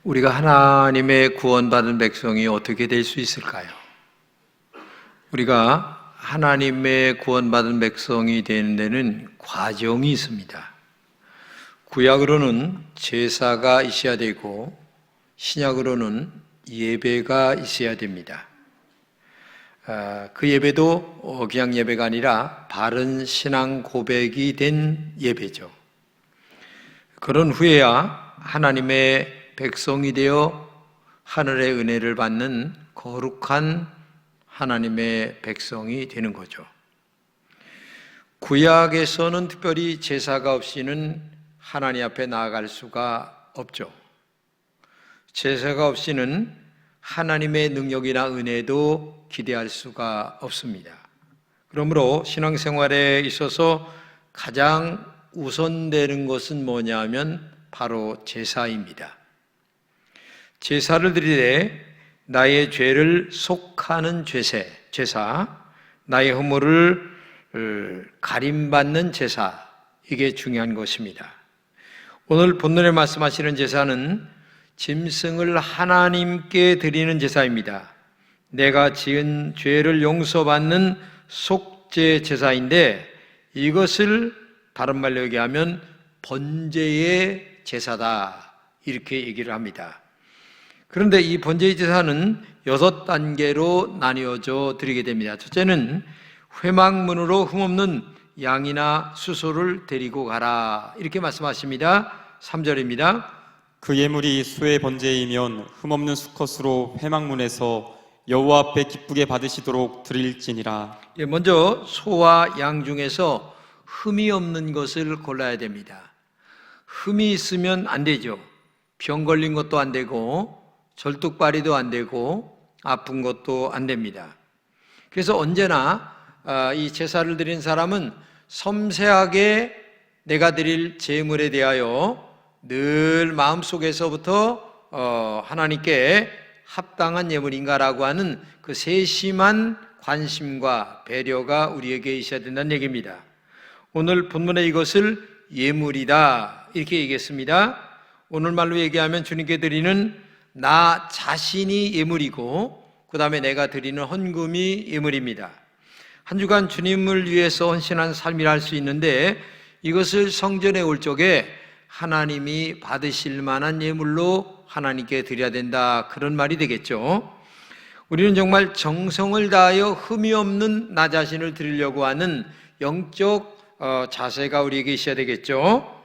우리가 하나님의 구원받은 백성이 어떻게 될 수 있을까요? 우리가 하나님의 구원받은 백성이 되는 데는 과정이 있습니다. 구약으로는 제사가 있어야 되고 신약으로는 예배가 있어야 됩니다. 그 예배도 그냥 예배가 아니라 바른 신앙 고백이 된 예배죠. 그런 후에야 하나님의 백성이 되어 하늘의 은혜를 받는 거룩한 하나님의 백성이 되는 거죠. 구약에서는 특별히 제사가 없이는 하나님 앞에 나아갈 수가 없죠. 제사가 없이는 하나님의 능력이나 은혜도 기대할 수가 없습니다. 그러므로 신앙생활에 있어서 가장 우선되는 것은 뭐냐면 바로 제사입니다. 제사를 드리되 나의 죄를 속하는 제사, 나의 허물을 가림받는 제사, 이게 중요한 것입니다. 오늘 본문에 말씀하시는 제사는 짐승을 하나님께 드리는 제사입니다. 내가 지은 죄를 용서받는 속죄 제사인데 이것을 다른 말로 얘기하면 번제의 제사다, 이렇게 얘기를 합니다. 그런데 이 번제의 제사는 6단계로 나뉘어져 드리게 됩니다. 첫째는 회막문으로 흠없는 양이나 수소를 데리고 가라, 이렇게 말씀하십니다. 3절입니다. 그 예물이 수의 번제이면 흠없는 수컷으로 회막문에서 여호와 앞에 기쁘게 받으시도록 드릴지니라. 먼저 소와 양 중에서 흠이 없는 것을 골라야 됩니다. 흠이 있으면 안 되죠. 병 걸린 것도 안 되고 절뚝발이도 안 되고 아픈 것도 안 됩니다. 그래서 언제나 이 제사를 드린 사람은 섬세하게 내가 드릴 제물에 대하여 늘 마음속에서부터 하나님께 합당한 예물인가라고 하는 그 세심한 관심과 배려가 우리에게 있어야 된다는 얘기입니다. 오늘 본문에 이것을 예물이다, 이렇게 얘기했습니다. 오늘말로 얘기하면 주님께 드리는 나 자신이 예물이고 그 다음에 내가 드리는 헌금이 예물입니다. 한 주간 주님을 위해서 헌신한 삶이라 할 수 있는데 이것을 성전에 올 적에 하나님이 받으실 만한 예물로 하나님께 드려야 된다, 그런 말이 되겠죠. 우리는 정말 정성을 다하여 흠이 없는 나 자신을 드리려고 하는 영적 자세가 우리에게 있어야 되겠죠.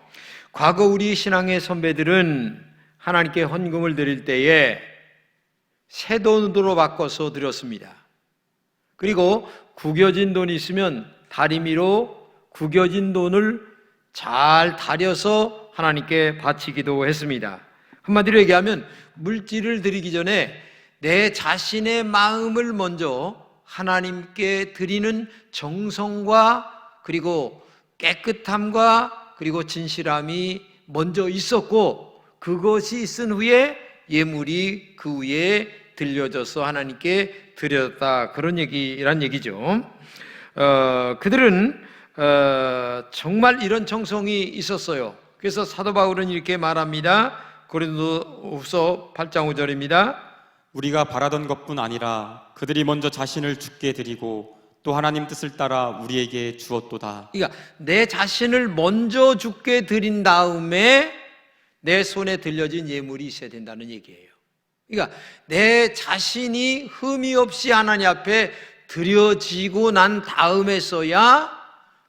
과거 우리 신앙의 선배들은 하나님께 헌금을 드릴 때에 새 돈으로 바꿔서 드렸습니다. 그리고 구겨진 돈이 있으면 다리미로 구겨진 돈을 잘 다려서 하나님께 바치기도 했습니다. 한마디로 얘기하면 물질을 드리기 전에 내 자신의 마음을 먼저 하나님께 드리는 정성과 그리고 깨끗함과 그리고 진실함이 먼저 있었고, 그것이 있은 후에 예물이 그 위에 들려져서 하나님께 드렸다, 그런 얘기란 얘기죠. 그들은 정말 이런 정성이 있었어요. 그래서 사도 바울은 이렇게 말합니다. 고린도후서 8장 5절입니다. 우리가 바라던 것뿐 아니라 그들이 먼저 자신을 주께 드리고 또 하나님 뜻을 따라 우리에게 주었도다. 그러니까 내 자신을 먼저 주께 드린 다음에 내 손에 들려진 예물이 있어야 된다는 얘기예요. 그러니까 내 자신이 흠이 없이 하나님 앞에 드려지고 난 다음에서야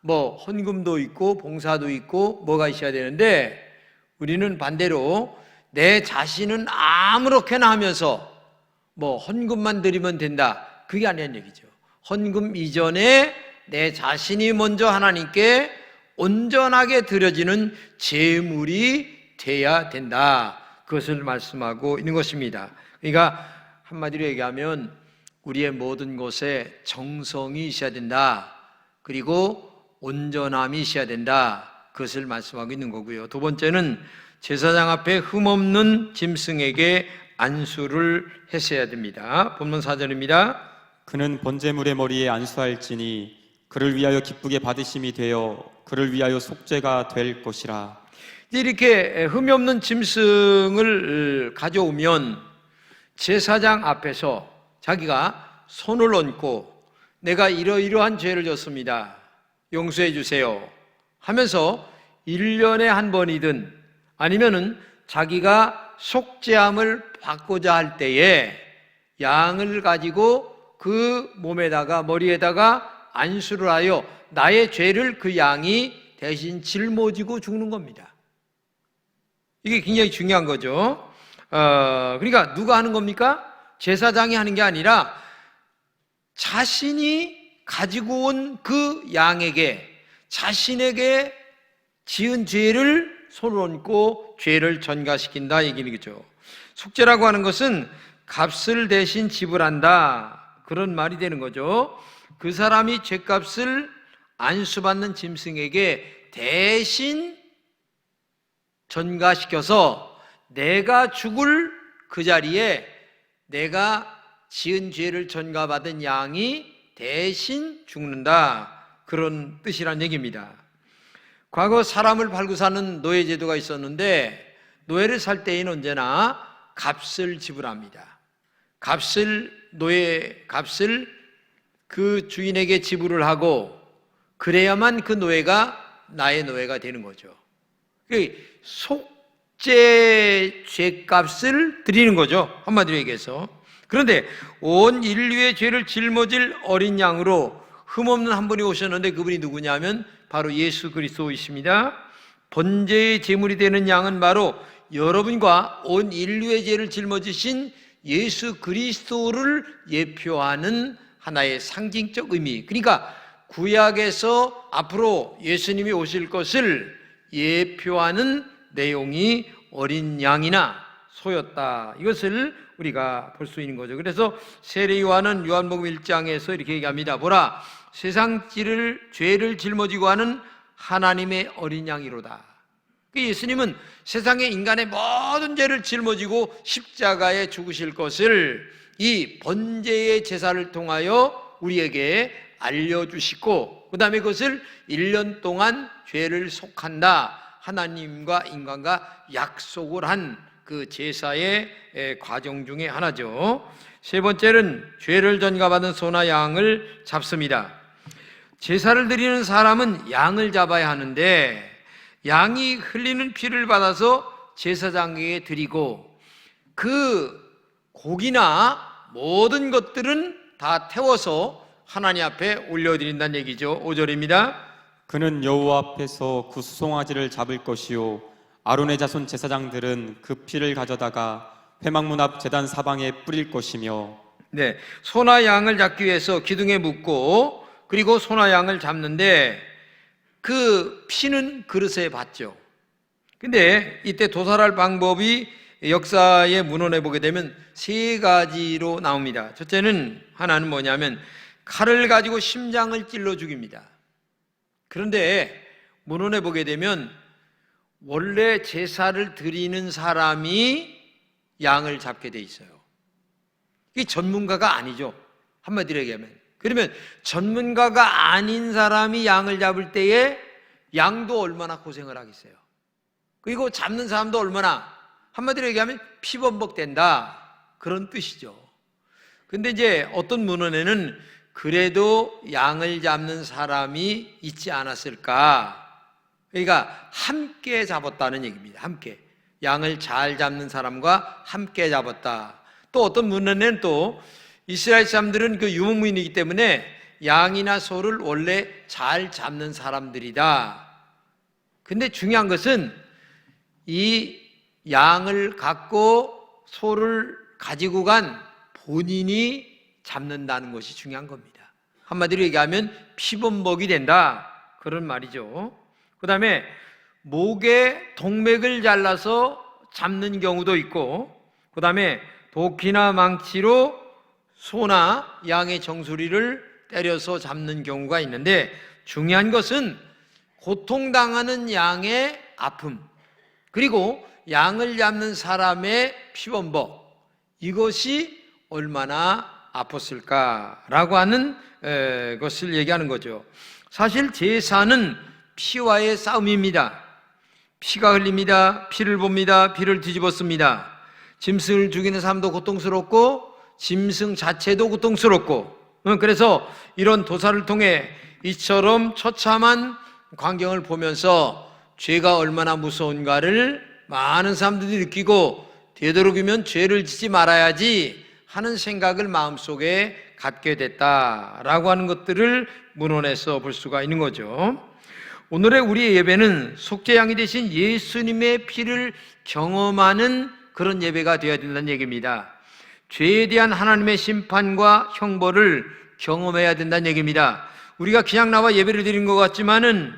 헌금도 있고 봉사도 있고 뭐가 있어야 되는데, 우리는 반대로 내 자신은 아무렇게나 하면서 헌금만 드리면 된다, 그게 아니란 얘기죠. 헌금 이전에 내 자신이 먼저 하나님께 온전하게 드려지는 제물이 돼야 된다, 그것을 말씀하고 있는 것입니다. 그러니까 한마디로 얘기하면 우리의 모든 것에 정성이 있어야 된다, 그리고 온전함이 있어야 된다, 그것을 말씀하고 있는 거고요. 두 번째는 제사장 앞에 흠없는 짐승에게 안수를 했어야 됩니다. 본문 4절입니다. 그는 번제물의 머리에 안수할지니 그를 위하여 기쁘게 받으심이 되어 그를 위하여 속죄가 될 것이라. 이제 이렇게 흠이 없는 짐승을 가져오면 제사장 앞에서 자기가 손을 얹고 내가 이러이러한 죄를 졌습니다, 용서해 주세요 하면서 1년에 한 번이든 아니면은 자기가 속죄함을 받고자 할 때에 양을 가지고 그 몸에다가 머리에다가 안수를 하여 나의 죄를 그 양이 대신 짊어지고 죽는 겁니다. 이게 굉장히 중요한 거죠. 그러니까 누가 하는 겁니까? 제사장이 하는 게 아니라 자신이 가지고 온 그 양에게, 자신에게 지은 죄를 손을 얹고 죄를 전가시킨다 얘기는 거죠. 속죄라고 하는 것은 값을 대신 지불한다, 그런 말이 되는 거죠. 그 사람이 죄값을 안수받는 짐승에게 대신 전가시켜서 내가 죽을 그 자리에 내가 지은 죄를 전가받은 양이 대신 죽는다, 그런 뜻이란 얘기입니다. 과거 사람을 팔고 사는 노예제도가 있었는데 노예를 살 때에는 언제나 값을 지불합니다. 값을 그 주인에게 지불을 하고 그래야만 그 노예가 나의 노예가 되는 거죠. 속죄 죄값을 드리는 거죠, 한마디로 얘기해서. 그런데 온 인류의 죄를 짊어질 어린 양으로 흠없는 한 분이 오셨는데 그분이 누구냐면 바로 예수 그리스도이십니다. 번제의 제물이 되는 양은 바로 여러분과 온 인류의 죄를 짊어지신 예수 그리스도를 예표하는 하나의 상징적 의미, 그러니까 구약에서 앞으로 예수님이 오실 것을 예표하는 내용이 어린 양이나 소였다, 이것을 우리가 볼 수 있는 거죠. 그래서 세례 요한은 요한복음 1장에서 이렇게 얘기합니다. 보라, 세상 죄를 짊어지고 하는 하나님의 어린 양이로다. 예수님은 세상의 인간의 모든 죄를 짊어지고 십자가에 죽으실 것을 이 번제의 제사를 통하여 우리에게 알려주시고, 그 다음에 그것을 1년 동안 죄를 속한다, 하나님과 인간과 약속을 한 그 제사의 과정 중에 하나죠. 세 번째는 죄를 전가받은 소나 양을 잡습니다. 제사를 드리는 사람은 양을 잡아야 하는데 양이 흘리는 피를 받아서 제사장에게 드리고 그 고기나 모든 것들은 다 태워서 하나님 앞에 올려드린다는 얘기죠. 5절입니다. 그는 여호와 앞에서 그 수송아지를 잡을 것이요 아론의 자손 제사장들은 그 피를 가져다가 회막문 앞 제단 사방에 뿌릴 것이며. 네, 소나 양을 잡기 위해서 기둥에 묶고 그리고 소나 양을 잡는데 그 피는 그릇에 받죠. 근데 이때 도살할 방법이 역사의 문헌에 보게 되면 세 가지로 나옵니다. 첫째는, 하나는 뭐냐면 칼을 가지고 심장을 찔러 죽입니다. 그런데 문헌에 보게 되면 원래 제사를 드리는 사람이 양을 잡게 돼 있어요. 이게 전문가가 아니죠, 한마디로 얘기하면. 그러면 전문가가 아닌 사람이 양을 잡을 때에 양도 얼마나 고생을 하겠어요. 그리고 잡는 사람도 얼마나, 한마디로 얘기하면 피범벅된다, 그런 뜻이죠. 근데 이제 어떤 문헌에는 그래도 양을 잡는 사람이 있지 않았을까, 그러니까 함께 잡았다는 얘기입니다. 함께 양을 잘 잡는 사람과 함께 잡았다. 또 어떤 문헌에는 또 이스라엘 사람들은 그 유목민이기 때문에 양이나 소를 원래 잘 잡는 사람들이다. 근데 중요한 것은 이 양을 갖고 소를 가지고 간 본인이 잡는다는 것이 중요한 겁니다. 한마디로 얘기하면 피범벅이 된다, 그런 말이죠. 그 다음에 목에 동맥을 잘라서 잡는 경우도 있고, 그 다음에 도끼나 망치로 소나 양의 정수리를 때려서 잡는 경우가 있는데, 중요한 것은 고통당하는 양의 아픔, 그리고 양을 잡는 사람의 피범벅, 이것이 얼마나 아팠을까라고 하는 것을 얘기하는 거죠. 사실 제사는 피와의 싸움입니다. 피가 흘립니다. 피를 봅니다. 피를 뒤집었습니다. 짐승을 죽이는 삶도 고통스럽고 짐승 자체도 고통스럽고, 그래서 이런 도사를 통해 이처럼 처참한 광경을 보면서 죄가 얼마나 무서운가를 많은 사람들이 느끼고 되도록이면 죄를 짓지 말아야지 하는 생각을 마음속에 갖게 됐다라고 하는 것들을 문헌에서 볼 수가 있는 거죠. 오늘의 우리의 예배는 속죄양이 되신 예수님의 피를 경험하는 그런 예배가 되어야 된다는 얘기입니다. 죄에 대한 하나님의 심판과 형벌을 경험해야 된다는 얘기입니다. 우리가 그냥 나와 예배를 드린 것 같지만은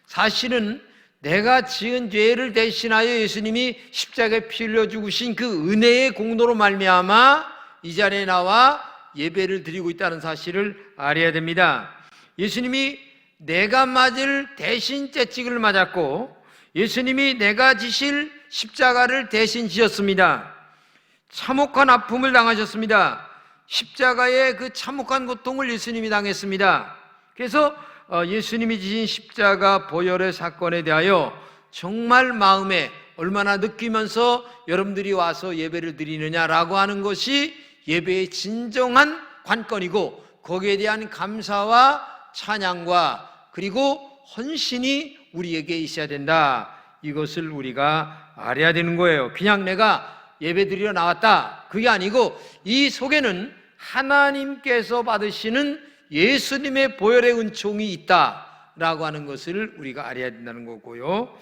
사실은 내가 지은 죄를 대신하여 예수님이 십자가에 피 흘려 죽으신 그 은혜의 공로로 말미암아 이 자리에 나와 예배를 드리고 있다는 사실을 알아야 됩니다. 예수님이 내가 맞을 대신 채찍을 맞았고 예수님이 내가 지실 십자가를 대신 지셨습니다. 참혹한 아픔을 당하셨습니다. 십자가의 그 참혹한 고통을 예수님이 당했습니다. 그래서 예수님이 지신 십자가 보혈의 사건에 대하여 정말 마음에 얼마나 느끼면서 여러분들이 와서 예배를 드리느냐라고 하는 것이 예배의 진정한 관건이고, 거기에 대한 감사와 찬양과 그리고 헌신이 우리에게 있어야 된다. 이것을 우리가 알아야 되는 거예요. 그냥 내가 예배 드리러 나왔다, 그게 아니고 이 속에는 하나님께서 받으시는 예수님의 보혈의 은총이 있다라고 하는 것을 우리가 알아야 된다는 거고요.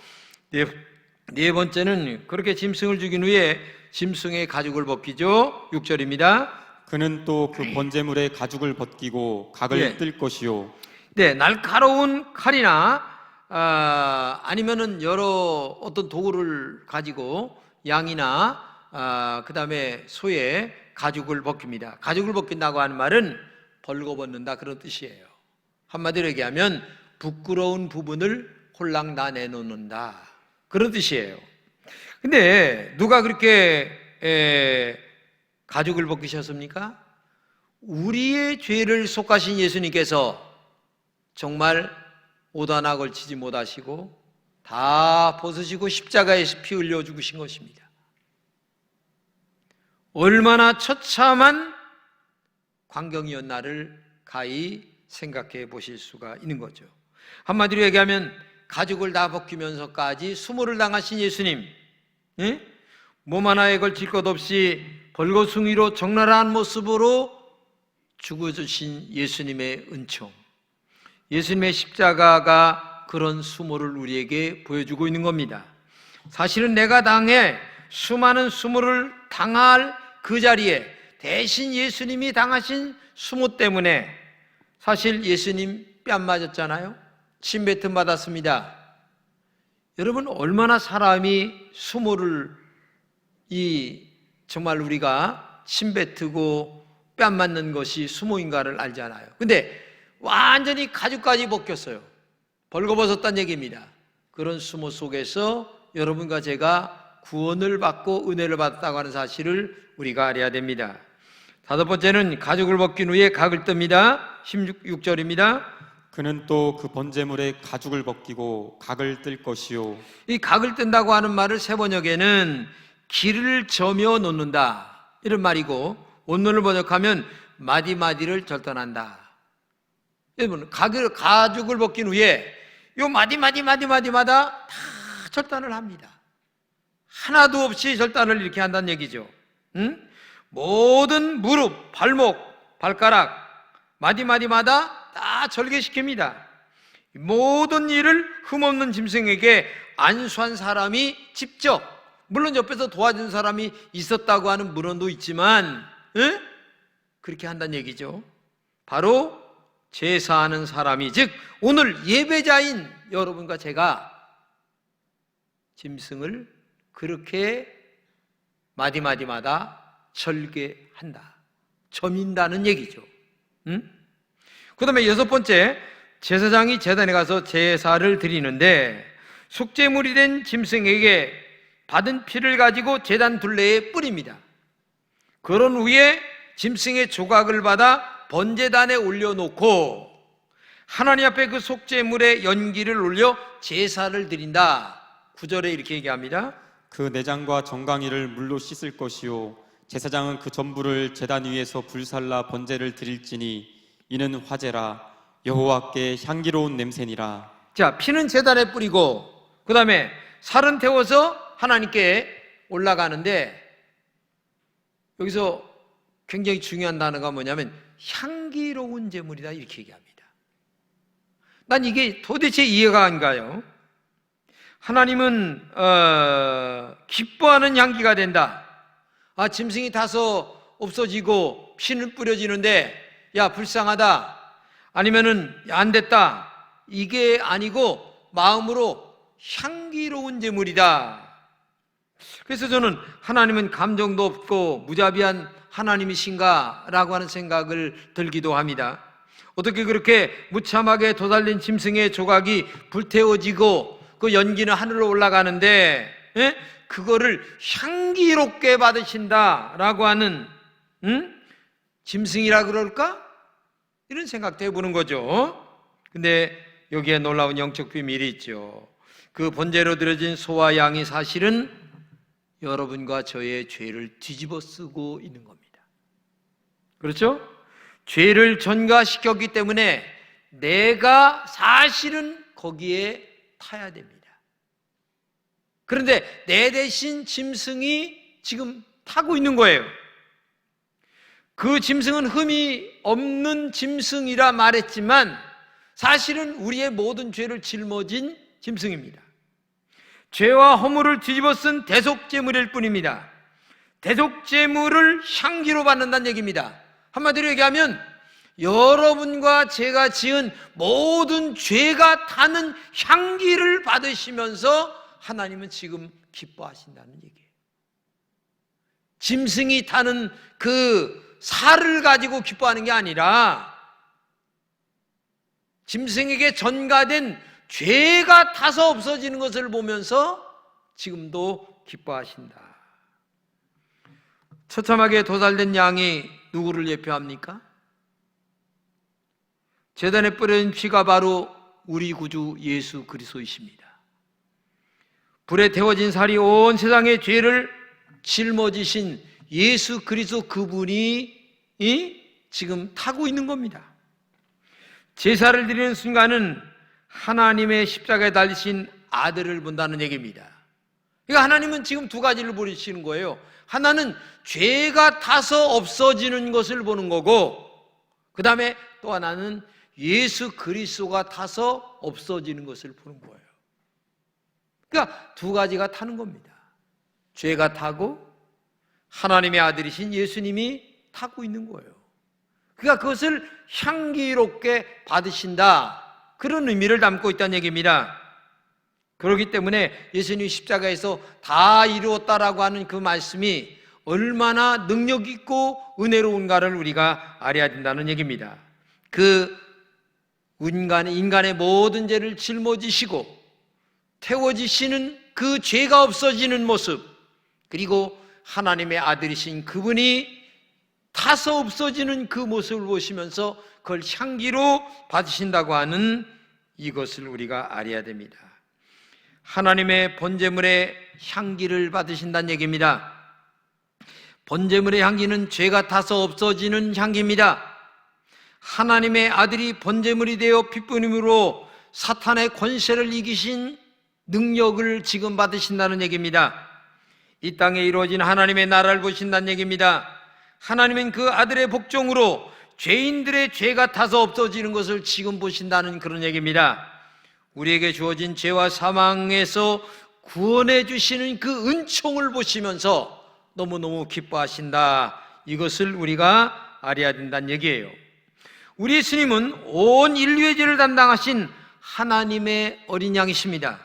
네 번째는 그렇게 짐승을 죽인 후에 짐승의 가죽을 벗기죠. 6절입니다. 그는 또 그 번제물의 가죽을 벗기고 각을 뜰 것이요. 네, 날카로운 칼이나 아니면은 여러 어떤 도구를 가지고 양이나 그 다음에 소의 가죽을 벗깁니다. 가죽을 벗긴다고 하는 말은 벌거벗는다, 그런 뜻이에요. 한마디로 얘기하면 부끄러운 부분을 홀랑 다 내놓는다, 그런 뜻이에요. 근데 누가 그렇게 가죽을 벗기셨습니까? 우리의 죄를 속하신 예수님께서 정말 옷 하나 걸치지 못하시고 다 벗으시고 십자가에서 피 흘려 죽으신 것입니다. 얼마나 처참한 광경이었나를 가히 생각해 보실 수가 있는 거죠. 한마디로 얘기하면 가죽을 다 벗기면서까지 수모를 당하신 예수님, 몸 하나에 걸칠 것 없이 벌거숭이로 적나라한 모습으로 죽어주신 예수님의 은총, 예수님의 십자가가 그런 수모를 우리에게 보여주고 있는 겁니다. 사실은 내가 당해 수많은 수모를 당할 그 자리에 대신 예수님이 당하신 수모 때문에, 사실 예수님 뺨 맞았잖아요. 침뱉음 받았습니다. 여러분, 얼마나 사람이 수모를 정말 우리가 침뱉고 뺨 맞는 것이 수모인가를 알잖아요. 근데 완전히 가죽까지 벗겼어요. 벌거벗었다는 얘기입니다. 그런 수모 속에서 여러분과 제가 구원을 받고 은혜를 받았다고 하는 사실을 우리가 알아야 됩니다. 다섯 번째는 가죽을 벗긴 후에 각을 뜹니다. 16절입니다. 그는 또 그 번제물의 가죽을 벗기고 각을 뜰 것이요. 이 각을 뜬다고 하는 말을 세번역에는 길을 저며 놓는다, 이런 말이고, 원문을 번역하면 마디마디를 절단한다. 여러분, 가죽을 벗긴 후에 요 마디마디마다 다 절단을 합니다. 하나도 없이 절단을 이렇게 한다는 얘기죠. 모든 무릎, 발목, 발가락 마디마디마다 다 절개시킵니다. 모든 일을 흠없는 짐승에게 안수한 사람이 직접, 물론 옆에서 도와준 사람이 있었다고 하는 문헌도 있지만 그렇게 한다는 얘기죠. 바로 제사하는 사람이, 즉 오늘 예배자인 여러분과 제가 짐승을 그렇게 마디마디마다 절개한다, 점인다는 얘기죠. 그 다음에 여섯 번째, 제사장이 제단에 가서 제사를 드리는데 속죄물이 된 짐승에게 받은 피를 가지고 제단 둘레에 뿌립니다. 그런 후에 짐승의 조각을 받아 번제단에 올려놓고 하나님 앞에 그 속죄물의 연기를 올려 제사를 드린다. 9절에 이렇게 얘기합니다. 그 내장과 정강이를 물로 씻을 것이요 제사장은 그 전부를 제단 위에서 불살라 번제를 드릴지니 이는 화제라 여호와께 향기로운 냄새니라. 자, 피는 제단에 뿌리고 그 다음에 살은 태워서 하나님께 올라가는데, 여기서 굉장히 중요한 단어가 뭐냐면 향기로운 제물이다 이렇게 얘기합니다. 난 이게 도대체 이해가 안 가요. 하나님은 기뻐하는 향기가 된다. 짐승이 타서 없어지고 피는 뿌려지는데 야 불쌍하다, 아니면은 안 됐다, 이게 아니고 마음으로 향기로운 제물이다. 그래서 저는 하나님은 감정도 없고 무자비한 하나님이신가 라고 하는 생각을 들기도 합니다. 어떻게 그렇게 무참하게 도달린 짐승의 조각이 불태워지고 그 연기는 하늘로 올라가는데 그거를 향기롭게 받으신다라고 하는 짐승이라 그럴까? 이런 생각도 해보는 거죠. 근데 여기에 놀라운 영적 비밀이 있죠. 그 번제로 드려진 소와 양이 사실은 여러분과 저의 죄를 뒤집어 쓰고 있는 겁니다. 그렇죠? 죄를 전가시켰기 때문에 내가 사실은 거기에 타야 됩니다. 그런데 내 대신 짐승이 지금 타고 있는 거예요. 그 짐승은 흠이 없는 짐승이라 말했지만 사실은 우리의 모든 죄를 짊어진 짐승입니다. 죄와 허물을 뒤집어 쓴 대속제물일 뿐입니다. 대속제물을 향기로 받는다는 얘기입니다. 한마디로 얘기하면 여러분과 제가 지은 모든 죄가 타는 향기를 받으시면서 하나님은 지금 기뻐하신다는 얘기예요. 짐승이 타는 그 살을 가지고 기뻐하는 게 아니라 짐승에게 전가된 죄가 타서 없어지는 것을 보면서 지금도 기뻐하신다. 처참하게 도살된 양이 누구를 예표합니까? 제단에 뿌려진 피가 바로 우리 구주 예수 그리스도이십니다. 불에 태워진 살이 온 세상의 죄를 짊어지신 예수 그리스도, 그분이 지금 타고 있는 겁니다. 제사를 드리는 순간은 하나님의 십자가에 달리신 아들을 본다는 얘기입니다. 그러니까 하나님은 지금 두 가지를 보시는 거예요. 하나는 죄가 타서 없어지는 것을 보는 거고, 그 다음에 또 하나는 예수 그리스도가 타서 없어지는 것을 보는 거예요. 그러니까 두 가지가 타는 겁니다. 죄가 타고 하나님의 아들이신 예수님이 타고 있는 거예요. 그러니까 그것을 향기롭게 받으신다, 그런 의미를 담고 있다는 얘기입니다. 그렇기 때문에 예수님이 십자가에서 다 이루었다라고 하는 그 말씀이 얼마나 능력 있고 은혜로운가를 우리가 알아야 된다는 얘기입니다. 그 인간의 모든 죄를 짊어지시고 태워지시는 그 죄가 없어지는 모습, 그리고 하나님의 아들이신 그분이 타서 없어지는 그 모습을 보시면서 그걸 향기로 받으신다고 하는 이것을 우리가 알아야 됩니다. 하나님의 번제물의 향기를 받으신다는 얘기입니다. 번제물의 향기는 죄가 타서 없어지는 향기입니다. 하나님의 아들이 번제물이 되어 피 뿌림으로 사탄의 권세를 이기신 능력을 지금 받으신다는 얘기입니다. 이 땅에 이루어진 하나님의 나라를 보신다는 얘기입니다. 하나님은 그 아들의 복종으로 죄인들의 죄가 타서 없어지는 것을 지금 보신다는 그런 얘기입니다. 우리에게 주어진 죄와 사망에서 구원해 주시는 그 은총을 보시면서 너무너무 기뻐하신다, 이것을 우리가 알아야 된다는 얘기예요. 우리 예수님은 온 인류의 죄를 담당하신 하나님의 어린 양이십니다.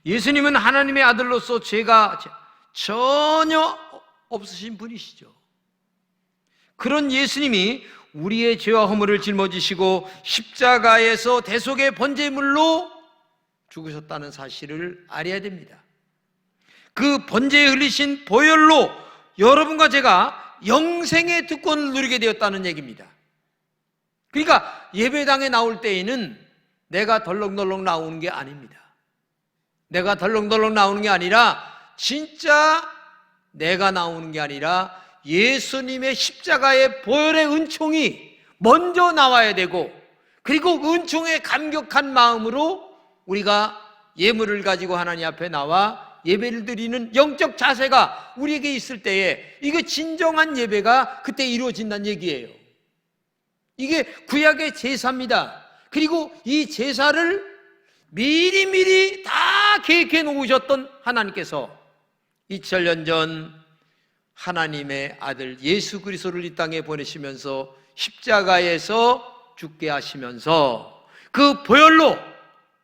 예수님은 하나님의 아들로서 죄가 전혀 없으신 분이시죠. 그런 예수님이 우리의 죄와 허물을 짊어지시고 십자가에서 대속의 번제물로 죽으셨다는 사실을 알아야 됩니다. 그 번제에 흘리신 보혈로 여러분과 제가 영생의 특권을 누리게 되었다는 얘기입니다. 그러니까 예배당에 나올 때에는 내가 덜렁덜렁 나오는 게 아닙니다. 내가 덜렁덜렁 나오는 게 아니라 진짜 내가 나오는 게 아니라 예수님의 십자가의 보혈의 은총이 먼저 나와야 되고, 그리고 그 은총에 감격한 마음으로 우리가 예물을 가지고 하나님 앞에 나와 예배를 드리는 영적 자세가 우리에게 있을 때에 이게 진정한 예배가 그때 이루어진다는 얘기예요. 이게 구약의 제사입니다. 그리고 이 제사를 미리미리 다 계획해 놓으셨던 하나님께서 2000년 전 하나님의 아들 예수 그리스도를 이 땅에 보내시면서 십자가에서 죽게 하시면서 그 보혈로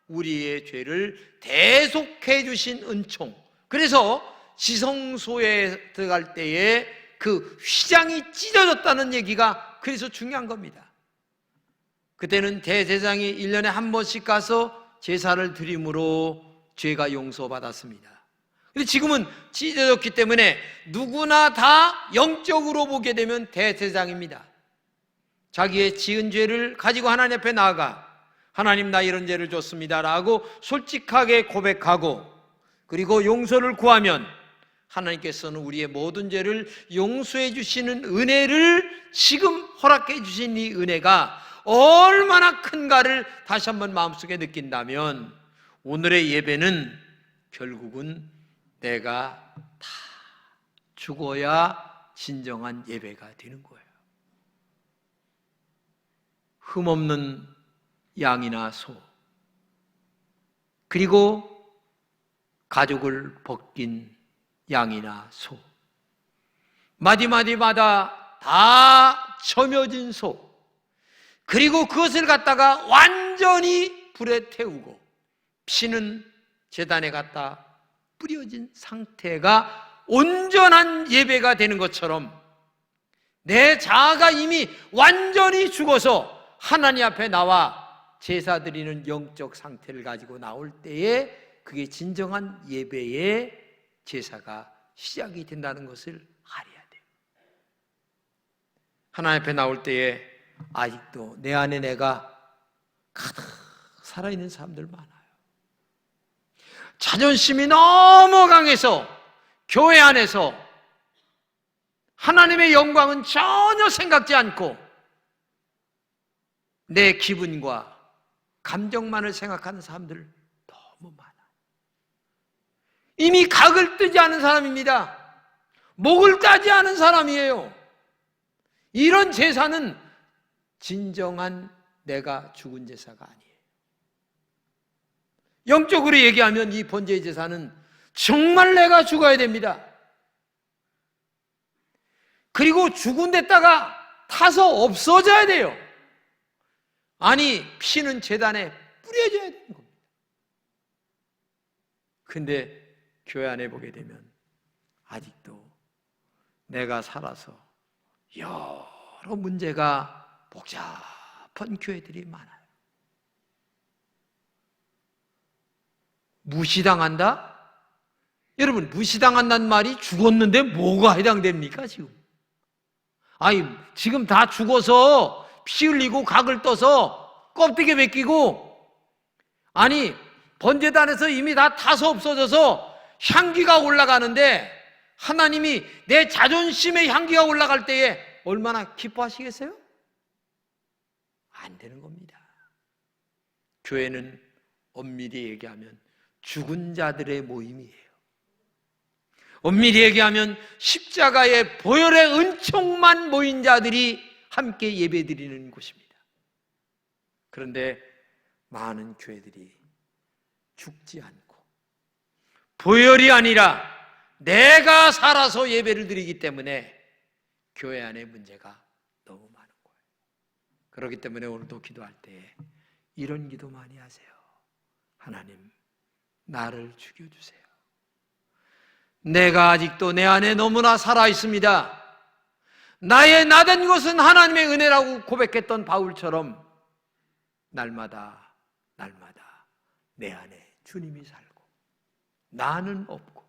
우리의 죄를 대속해 주신 은총, 그래서 지성소에 들어갈 때에 그 휘장이 찢어졌다는 얘기가 그래서 중요한 겁니다. 그때는 대제사장이 1년에 한 번씩 가서 제사를 드림으로 죄가 용서받았습니다. 근데 지금은 찢어졌기 때문에 누구나 다 영적으로 보게 되면 대제사장입니다. 자기의 지은 죄를 가지고 하나님 앞에 나아가 하나님, 나 이런 죄를 졌습니다 라고 솔직하게 고백하고, 그리고 용서를 구하면 하나님께서는 우리의 모든 죄를 용서해 주시는 은혜를, 지금 허락해 주신 이 은혜가 얼마나 큰가를 다시 한번 마음속에 느낀다면 오늘의 예배는 결국은 내가 다 죽어야 진정한 예배가 되는 거예요. 흠없는 양이나 소, 그리고 가죽을 벗긴 양이나 소, 마디마디마다 다 점여진 소, 그리고 그것을 갖다가 완전히 불에 태우고 피는 제단에 갖다 뿌려진 상태가 온전한 예배가 되는 것처럼 내 자아가 이미 완전히 죽어서 하나님 앞에 나와 제사 드리는 영적 상태를 가지고 나올 때에 그게 진정한 예배의 제사가 시작이 된다는 것을 알아야 돼요. 하나님 앞에 나올 때에 아직도 내 안에 내가 가득 살아있는 사람들 많아요. 자존심이 너무 강해서 교회 안에서 하나님의 영광은 전혀 생각지 않고 내 기분과 감정만을 생각하는 사람들 너무 많아요. 이미 각을 뜨지 않은 사람입니다. 목을 따지 않은 사람이에요. 이런 제사는 진정한 내가 죽은 제사가 아니에요. 영적으로 얘기하면 이 번제의 제사는 정말 내가 죽어야 됩니다. 그리고 죽은 데다가 타서 없어져야 돼요. 아니, 피는 제단에 뿌려져야 되는 겁니다. 근데 교회 안에 보게 되면 아직도 내가 살아서 여러 문제가 복잡한 교회들이 많아요. 무시당한다? 여러분, 무시당한다는 말이 죽었는데 뭐가 해당됩니까 지금? 아니, 지금 다 죽어서 피 흘리고 각을 떠서 껍데기 벗기고, 아니 번제단에서 이미 다 타서 없어져서 향기가 올라가는데 하나님이 내 자존심의 향기가 올라갈 때에 얼마나 기뻐하시겠어요? 안 되는 겁니다. 교회는 엄밀히 얘기하면 죽은 자들의 모임이에요. 엄밀히 얘기하면 십자가의 보혈의 은총만 모인 자들이 함께 예배드리는 곳입니다. 그런데 많은 교회들이 죽지 않고 보혈이 아니라 내가 살아서 예배를 드리기 때문에 교회 안에 문제가 너무 많은 거예요. 그렇기 때문에 오늘도 기도할 때 이런 기도 많이 하세요. 하나님, 나를 죽여주세요. 내가 아직도 내 안에 너무나 살아있습니다. 나의 나된 것은 하나님의 은혜라고 고백했던 바울처럼 날마다 내 안에 주님이 살고 나는 없고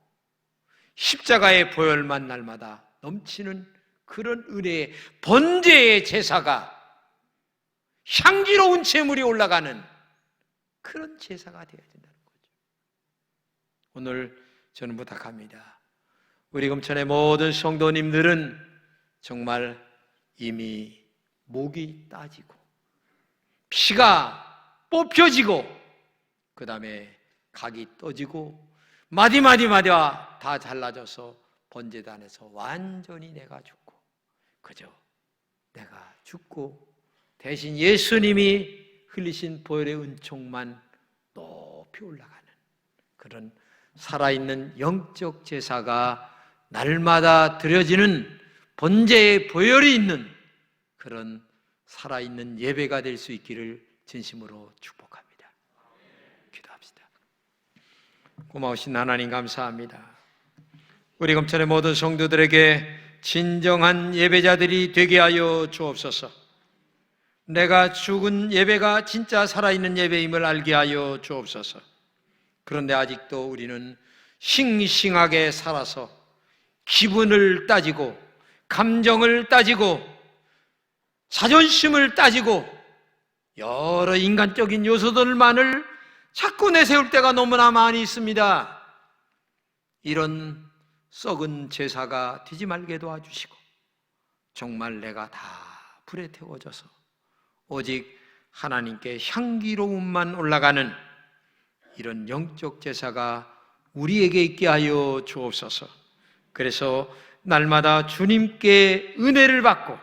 십자가의 보혈만 날마다 넘치는 그런 은혜의 번제의 제사가, 향기로운 제물이 올라가는 그런 제사가 되어야 된다는 거죠. 오늘 저는 부탁합니다. 우리 금천의 모든 성도님들은 정말 이미 목이 따지고 피가 뽑혀지고 그 다음에 각이 떠지고 마디마디마디가 다 잘라져서 번제단에서 완전히 내가 죽고 그저 내가 죽고 대신 예수님이 흘리신 보혈의 은총만 높이 올라가는 그런 살아있는 영적 제사가 날마다 드려지는 번제의 보혈이 있는 그런 살아있는 예배가 될 수 있기를 진심으로 축복합니다. 기도합시다. 고마우신 하나님 감사합니다. 우리 금천의 모든 성도들에게 진정한 예배자들이 되게 하여 주옵소서. 내가 죽은 예배가 진짜 살아있는 예배임을 알게 하여 주옵소서. 그런데 아직도 우리는 싱싱하게 살아서 기분을 따지고 감정을 따지고 자존심을 따지고 여러 인간적인 요소들만을 자꾸 내세울 때가 너무나 많이 있습니다. 이런 썩은 제사가 되지 말게 도와주시고 정말 내가 다 불에 태워져서 오직 하나님께 향기로움만 올라가는 이런 영적 제사가 우리에게 있게 하여 주옵소서. 그래서 날마다 주님께 은혜를 받고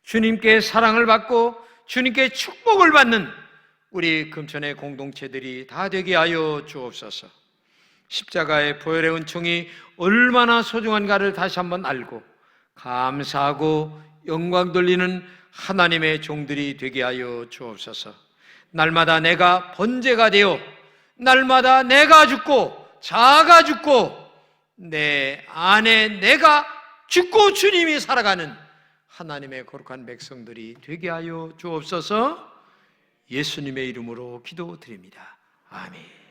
주님께 사랑을 받고 주님께 축복을 받는 우리 금천의 공동체들이 다 되게 하여 주옵소서. 십자가의 보혈의 은총이 얼마나 소중한가를 다시 한번 알고 감사하고 영광 돌리는 하나님의 종들이 되게 하여 주옵소서. 날마다 내가 번제가 되어 날마다 내가 죽고 자아가 죽고 내 안에 내가 죽고 주님이 살아가는 하나님의 거룩한 백성들이 되게 하여 주옵소서. 예수님의 이름으로 기도드립니다. 아멘.